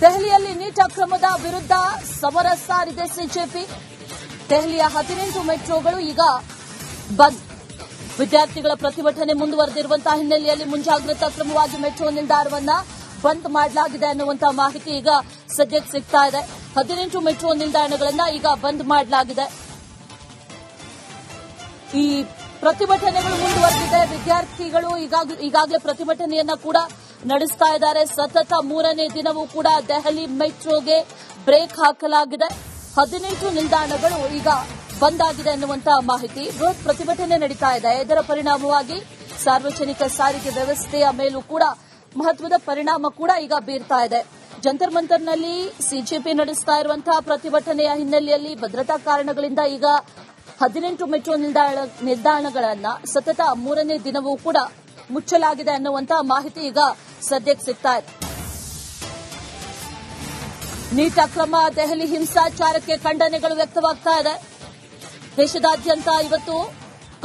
ದೆಹಲಿಯಲ್ಲಿ ನೀಟ್ ಅಕ್ರಮದ ವಿರುದ್ಧ ಸಮರ ಸಾರಿದೆ ಸಿಜೆಪಿ. ದೆಹಲಿಯ 18 ಮೆಟ್ರೋಗಳು ಈಗ ಬಂದ್. ವಿದ್ಯಾರ್ಥಿಗಳ ಪ್ರತಿಭಟನೆ ಮುಂದುವರೆದಿರುವಂತಹ ಹಿನ್ನೆಲೆಯಲ್ಲಿ ಮುಂಜಾಗ್ರತಾ ಕ್ರಮವಾಗಿ ಮೆಟ್ರೋ ನಿಲ್ದಾಣವನ್ನ ಬಂದ್ ಮಾಡಲಾಗಿದೆ ಅನ್ನುವಂತಹ ಮಾಹಿತಿ ಈಗ ಸದ್ಯಕ್ಕೆ ಸಿಗ್ತಾ ಇದೆ. 18 ಮೆಟ್ರೋ ನಿಲ್ದಾಣಗಳನ್ನ ಈಗ ಬಂದ್ ಮಾಡಲಾಗಿದೆ. ಈ ಪ್ರತಿಭಟನೆಗಳು ಮುಂದುವರೆದಿದೆ. ವಿದ್ಯಾರ್ಥಿಗಳು ಈಗಾಗಲೇ ಪ್ರತಿಭಟನೆಯನ್ನ ಕೂಡ ನಡೆಸ್ತಾ ಇದ್ದಾರೆ. ಸತತ 3ನೇ ದಿನವೂ ಕೂಡ ದೆಹಲಿ ಮೆಟ್ರೋಗೆ ಬ್ರೇಕ್ ಹಾಕಲಾಗಿದೆ. 18 ನಿಲ್ದಾಣಗಳು ಈಗ ಬಂದ್ ಆಗಿದೆ ಅನ್ನುವಂತಹ ಮಾಹಿತಿ. ಬೃಹತ್ ಪ್ರತಿಭಟನೆ ನಡೀತಾ ಇದೆ. ಇದರ ಪರಿಣಾಮವಾಗಿ ಸಾರ್ವಜನಿಕ ಸಾರಿಗೆ ವ್ಯವಸ್ಥೆಯ ಮೇಲೂ ಕೂಡ ಮಹತ್ವದ ಪರಿಣಾಮ ಕೂಡ ಈಗ ಬೀರ್ತಾ ಇದೆ. ಜಂತರ್ ಮಂತರ್ನಲ್ಲಿ ಸಿಜೆಪಿ ನಡೆಸ್ತಾ ಇರುವಂತಹ ಪ್ರತಿಭಟನೆಯ ಹಿನ್ನೆಲೆಯಲ್ಲಿ ಭದ್ರತಾ ಕಾರಣಗಳಿಂದ ಈಗ 18 ಮೆಟ್ರೋ ನಿಲ್ದಾಣಗಳನ್ನ ಸತತ 3ನೇ ದಿನವೂ ಕೂಡ ಮುಚ್ಚಲಾಗಿದೆ ಅನ್ನುವಂತಹ ಮಾಹಿತಿ ಈಗ ಸದ್ಯಕ್ಕೆ ಸಿಗ್ತಾ ಇದೆ. ನೀಟ್ ಅಕ್ರಮ, ದೆಹಲಿ ಹಿಂಸಾಚಾರಕ್ಕೆ ಖಂಡನೆಗಳು ವ್ಯಕ್ತವಾಗ್ತಾ ಇದೆ. ದೇಶದಾದ್ಯಂತ ಇವತ್ತು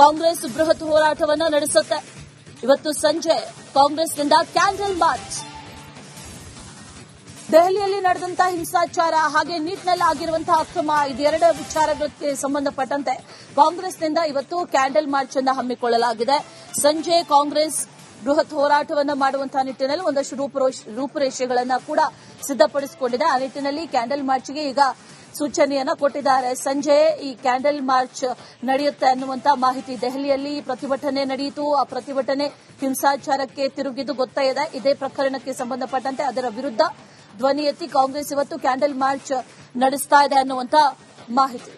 ಕಾಂಗ್ರೆಸ್ ಬೃಹತ್ ಹೋರಾಟವನ್ನು ನಡೆಸುತ್ತೆ. ಇವತ್ತು ಸಂಜೆ ಕಾಂಗ್ರೆಸ್ನಿಂದ ಕ್ಯಾಂಡಲ್ ಮಾರ್ಚ್. ದೆಹಲಿಯಲ್ಲಿ ನಡೆದಂತಹ ಹಿಂಸಾಚಾರ ಹಾಗೆ ನೀಟ್ನಲ್ಲಿ ಆಗಿರುವಂತಹ ಅಕ್ರಮ, ಇದೆರಡು ವಿಚಾರಗಳಿಗೆ ಸಂಬಂಧಪಟ್ಟಂತೆ ಕಾಂಗ್ರೆಸ್ನಿಂದ ಇವತ್ತು ಕ್ಯಾಂಡಲ್ ಮಾರ್ಚ್ ಅನ್ನು ಹಮ್ಮಿಕೊಳ್ಳಲಾಗಿದೆ. ಸಂಜೆ ಕಾಂಗ್ರೆಸ್ ಬೃಹತ್ ಹೋರಾಟವನ್ನು ಮಾಡುವಂತಹ ನಿಟ್ಟಿನಲ್ಲಿ ಒಂದಷ್ಟು ರೂಪುರೇಷೆಗಳನ್ನು ಕೂಡ ಸಿದ್ದಪಡಿಸಿಕೊಂಡಿದೆ. ಆ ನಿಟ್ಟಿನಲ್ಲಿ ಕ್ಯಾಂಡಲ್ ಮಾರ್ಚ್ಗೆ ಈಗ ಸೂಚನೆಯನ್ನ ಕೊಟ್ಟಿದ್ದಾರೆ. ಸಂಜೆ ಈ ಕ್ಯಾಂಡಲ್ ಮಾರ್ಚ್ ನಡೆಯುತ್ತೆ ಅನ್ನುವಂತಹ ಮಾಹಿತಿ. ದೆಹಲಿಯಲ್ಲಿ ಪ್ರತಿಭಟನೆ ನಡೆಯಿತು. ಆ ಪ್ರತಿಭಟನೆ ಹಿಂಸಾಚಾರಕ್ಕೆ ತಿರುಗಿದ್ದು ಗೊತ್ತೇ ಇದೆ. ಇದೇ ಪ್ರಕರಣಕ್ಕೆ ಸಂಬಂಧಪಟ್ಟಂತೆ ಅದರ ವಿರುದ್ಧ ಧ್ವನಿ ಎತ್ತಿ ಕಾಂಗ್ರೆಸ್ ಇವತ್ತು ಕ್ಯಾಂಡಲ್ ಮಾರ್ಚ್ ನಡೆಸ್ತಾ ಇದೆ ಅನ್ನುವಂತಹ ಮಾಹಿತಿ.